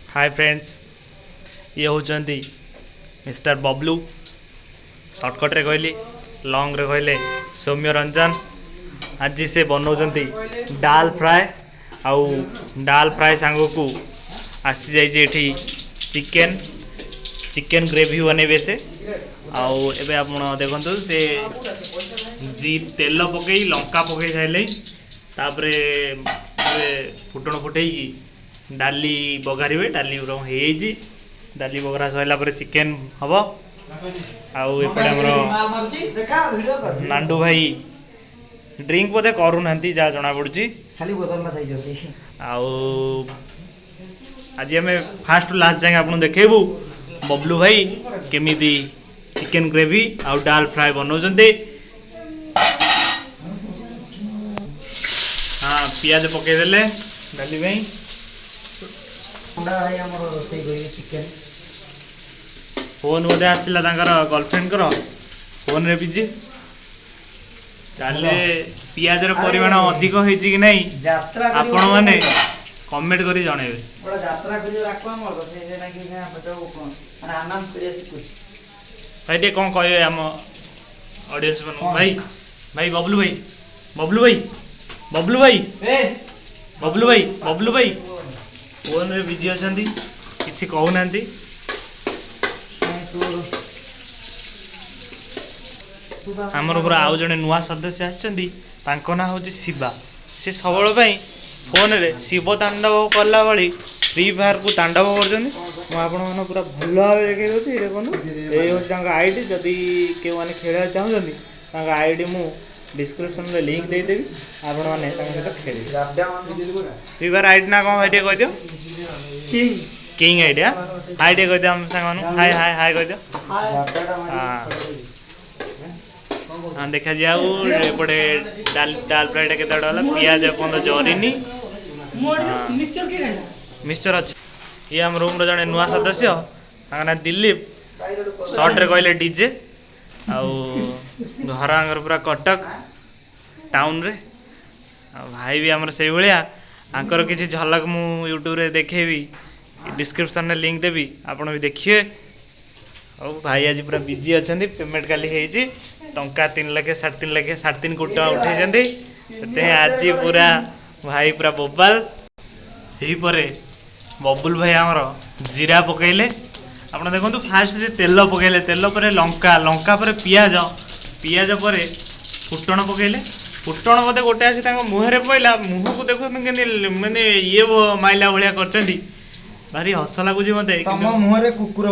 Hi friends, ये होचंती mister Bablu. Shortcut रे कहली, लॉन्ग रे कहले सौम्य रंजन। आज से बनाऊँच डाल फ्राए आउ डाल फ्राए सांग को आसी जाइए चिकेन चिकेन ग्रेवी बनइबे से आउ एबे आपण देखंतु से जी तेल पकई लंका पकई सारे तापरे फुटण फुटई डाली बघारे डाली डाली बघरा सरला चिकेन हम आउ एपटे आमर नांडू भाई ड्रिंक बोधे करूना जहाँ जना पड़ी आज आम फास्ट लास्ट जाए आप देखेबू बबलू भाई केमी चिकेन ग्रेवी आउ डाल फ्राए बनाऊँ। हाँ पियाज पकईदे डाली भाई फोन बोधे आसला गर्लफ्रेंड फोन रे बिजी डाले पियाज परिमाण अधिक होती कि नहीं आपण मैंने कमेंट करी जनइबे। भाई टे कौन कहे आम ऑडियंस भाई भाई बबलू भाई बबलू भाई बबलू भाई बबलू भाई बबलू भाई फोन रे बिजी अच्छा किसी कहूना आमर पूरा आउ जड़े नुआ सदस्य आसना ना हूँ शिवा। सी सब फोन रे शिव तांडव कला भाई फ्री फायर को तांडव कर पूरा भल भाव देखे दूसरी देखो ये आईडी जदि क्यों मैंने खेल चाहते आईडी मु डिस्क्रिप्शन में लिंक देदेवी आपण मैंने सहित खेल फ्री फायर आईडी ना कौन भाई कह दियो किंग आईडी आईडी कह दियो हम सांग हाय हाय हाय कह दियो। हाँ देखा जापटे डाल फ्राइटा के पियाज अपन जरीनी मिक्सचर अच्छे ये आम रूम जड़े नुआ सदस्य ना दिलीप सर्ट रे कहले डीजे घर आंगर पूरा कटक टाउन रे भाई भी आमर से भाया आंकर किसी झलक मु यूट्यूब रे देखेबी डिस्क्रिप्शन में लिंक देवी आपण भी देखिए। और भाई आज पूरा बिजी अच्छा पेमेंट काली है टंका 3 लाख 3.5 लाख 3.5 कोटी टका उठे आज पूरा भाई पूरा बोबाल यहीपर बबुल भाई आमर जीरा पकईले आप देखो फास्ट से तेल पकईले तेल पर लंका लंका पर पियाज पियाज पर फुटण पकईले फुटण बोधे गोटे आसी मुहर पड़ा मुह को देखो मैंने ये माइला भाया कर भारी हस लगुच मत मुहर कुकुर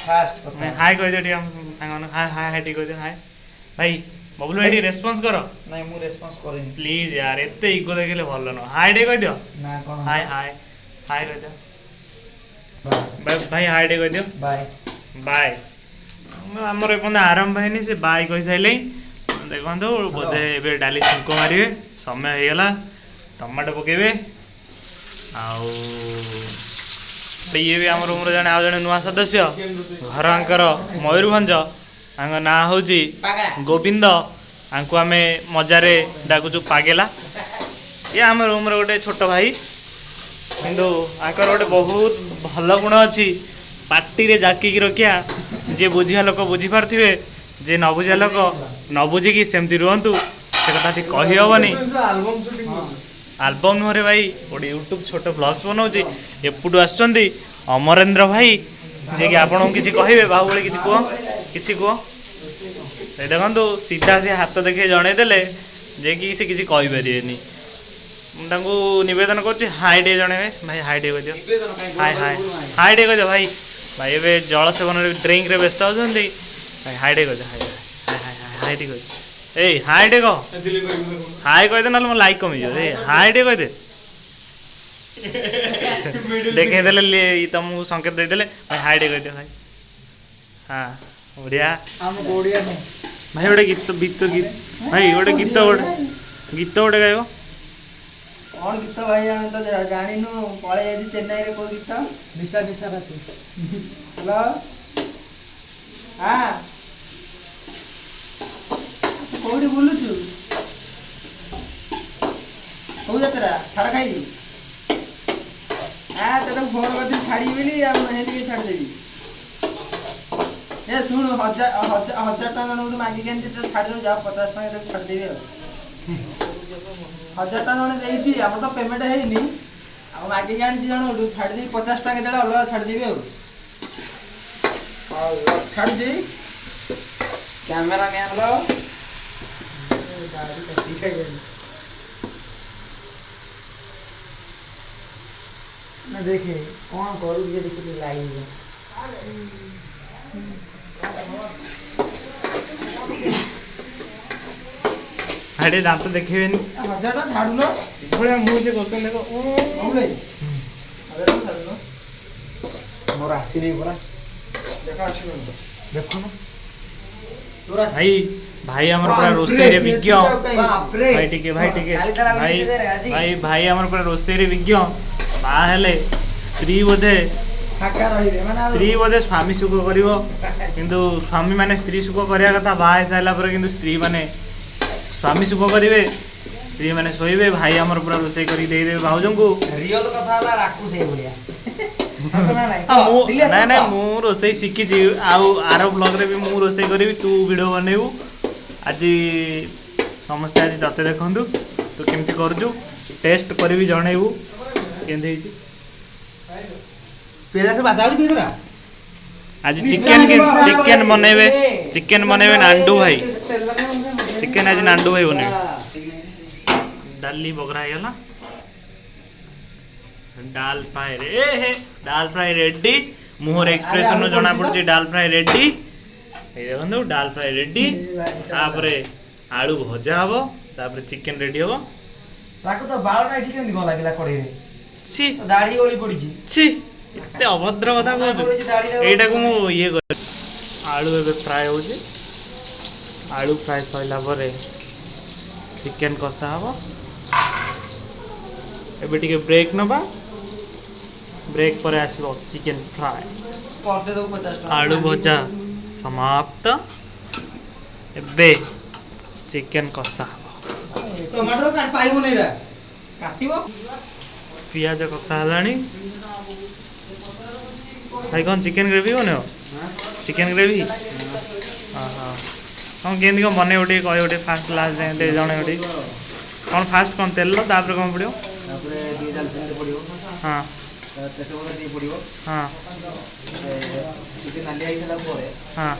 हाय कह दियो हाय हाय हाय ठीक कह हाय भाई बबलू भाई रेस्पॉन्स करो नहीं मु रेस्पॉन्स करेनी प्लीज यार एते इगो देखले भल न हाय डे कह दियो ना कोन हाय हाय हाय कह दियो बाय भाई हाय डे कह दियो बाय बाय हमर एपन आरंभ भाई से बाय कह साइले देखंतो बोधे एबे डाली छुंको मारिवे समय हे गला टमाटो पकेबे आउ ये भी आम रूम जड़े आउ जड़े नुआ सदस्य घर आंकर मयूरभंज आंक ना हूँ गोविंद आंको आम मजारे डाकुचु पागेला ये आम रूम गोटे छोट भाई किंतु आंकर गोटे बहुत भल गुण अच्छी पार्टी रे जाकिकी रखिया जे बुझिया लोक बुझीपारे जे न बुझा लोक न बुझिकी सेमती रुहतु से कथा कही हेनी आल्बम नुहरे भाई गोटे यूट्यूब छोट ब्लग्स बनाऊँच एपटू आसुँच अमरेन्द्र भाई जे कि आपन किसी कहे बाहुबली किसी कह देखो सीधा से हाथ देखे जनईदे जे कि से किसी कहीपर नवेदन कर हाई डे जन भाई हाई डे कह दियो हाय हाय हाई डे कह दियो भाई भाई ए जल सेवन ड्रिंक रे व्यस्त होती भाई हाई डे कह दियो हाय हाय हाय हाय डे कह ए हाय डे कह हाय कह दे ना मो लाइक कमी ए हाय डे कह दे देखेदे तुमको संकेत देदेले भाई हाय डे कह दियो भाई हाँ बढ़िया भाई गोटे गीत गीत भाई गोटे गीत गोटे गाइब कौन गीत भाई हम तो जानिनु पळे आदि चेन्नई रे को गीत दिशा दिशा राती हेलो हां कोडी बोलुछु को जतरा खाड़ा खाई तेरे फोन करती छाड़ी बोली आ नहीं के छाड़ देबी ए सुन हजार टका नोट मागी के तो छाड़ दो जा 50 टका तो छाड़ देबी 1000 टका ने देइछि हमर तो पेमेंट हेइनी आ मागी के आनी जण छाड़ देबी 50 टका देला अलग छाड़ देबी आ छाड़ दे कैमरा मैन लो गाड़ी कटी से गई ना देखे कौन करू ये देखिए लाइन में अरे दांत देखिबेनी 1000 टका छाडुलो भले मुंह से करते देखो बाबुले 1000 टका छाडुलो मोर आसी नहीं परा देखा आसी नहीं देखो ना तोरा भाई भाई हमर पूरा रोसे रे विज्ञ भाई ठीक है भाई भाई हमर पूरा रोसे रे विज्ञ बा हेले स्त्री बोधे फाका रहिबे माने स्त्री बोधे स्वामी सुख करिवो किंतु स्वामी माने स्त्री सुख करिया कथा बा हे साइला पर किंतु स्त्री माने स्वामी सुख करिवे स्त्री माने सोइबे भाई हमर पूरा रोसे करी दे देबे भाउजन को रियल कथा होला राखू से बोलिया ना मु रोसे शिखी आउ आर ब्लॉग रे भी मु रोसे करी तू वीडियो बनेबू आज समस्त आज तते देखंतु तू केमती करजु टेस्ट करी भी जणेबू केमती ହେଇଛି पेला से बाजाउली बिगरा आज चिकन बनेबे नांडू भाई चिकन आज नांडू भाई बनेबे डाली बगरा हे गला दाल फ्राई रे हे दाल फ्राई रेडी मुहर एक्सप्रेशन नो जणा पड़छ दाल फ्राई रेडी ए देखंतु दाल फ्राई रेडी तापरे आलू भजा हबो तापरे चिकन रेडी हबो राखो तो बाळटा एठी केमती गला गेला कड़े रे छी दाढ़ी गली पड़िछि छी इते अभद्र कथा कहू एटा को मु ये कर आलू एबे फ्राई हो जे आलू फ्राई सइला परे चिकन कसा हबो एबे टिके ब्रेक नबा ब्रेक पर आसीबो चिकन फ्राई करते दो 50 टका आलू भजा समाप्त एबे चिकन कसा टमाटर काट पाइबो नै रा काटिबो पियाज कसा हलानी भाई कौन चिकन ग्रेवी बने चिकन ग्रेवी हाँ हाँ कौन केमती कौन बने उठे कहे उठे फास्ट लास्ट जाए जड़े उठे कौन फास्ट कौन तेल तापर कौन पड़ो हाँ हाँ हाँ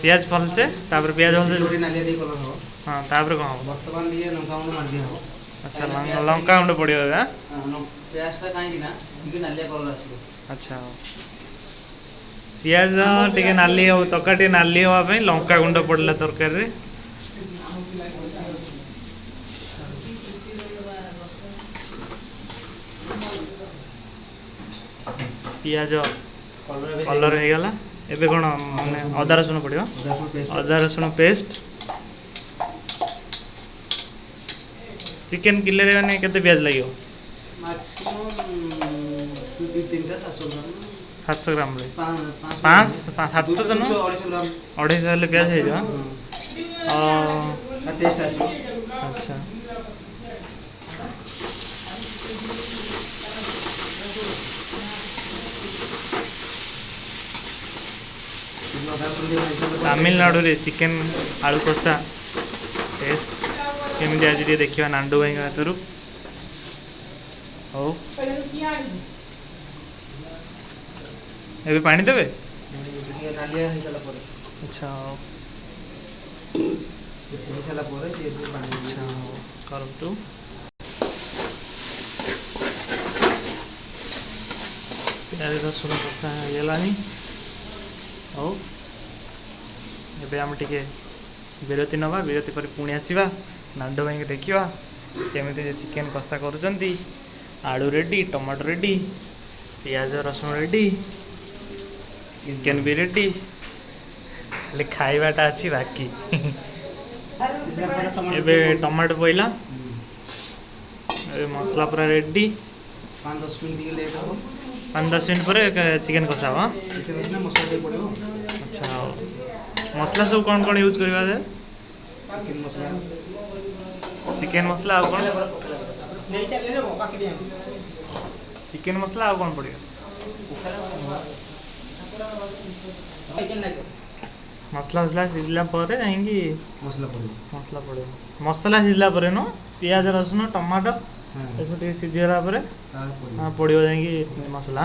पियाज फल से तापर पियाज फल से हाँ तापर कौन हम अच्छा लंका गुंड पड़ो अच्छा पियाज टे नाली हो तका टे नाली हाँपी लंका गुंड पड़ला तरकारी रे पियाज कलर हो गला एबे कौन माने अदा रसुण पड़ो अदा रसुण पेस्ट चिकन किले रे माने केते प्याज लागियो मैक्सिमम 700 ग्राम रे 5 700 तो न 250 वाले प्याज है जो टेस्ट आसी अच्छा तमिलनाडु रे चिकन आलू कषा टेस्ट केमी आज देखा नांडू भाई हाथ हो ए पानी देवे अच्छा अच्छा करतु प्याज रसुण कषा होगलानी हो एबे हम टिके विरति नवा विरति पर पुणी आसवा नांडू भाई देखा केमी चिकेन कषा करुँच आलू रेडी टमाटो रेडी पियाज रसुण रेडी चिकेन भी रेडी खाली खाइबाटा अच्छी बाकी एबे टमाटो पइला एबे मसला पूरा रेडी 5-10 मिनट लेट हो 5-10 मिनट पर चिकेन कषा हाँ मसला पड़ो अच्छा मसला सब कौन कौन यूज करवा दे चिकन मसला चिकेन मसला आ कौन ଚିକେନ ମସଲା ଆଉ କ'ଣ ପଡ଼ିବ? ମସଲା ସିଝିଲା ପରେ ଯାଇକି ମସଲା ପଡ଼ିବ। ମସଲା ସିଝିଲା ପରେ ନୁହଁ, ପିଆଜ ରସୁଣ ଟମାଟୋ ଏସବୁ ଟିକେ ସିଝିଗଲା ପରେ ପଡ଼ିବ ଯାଇକି ମସଲା।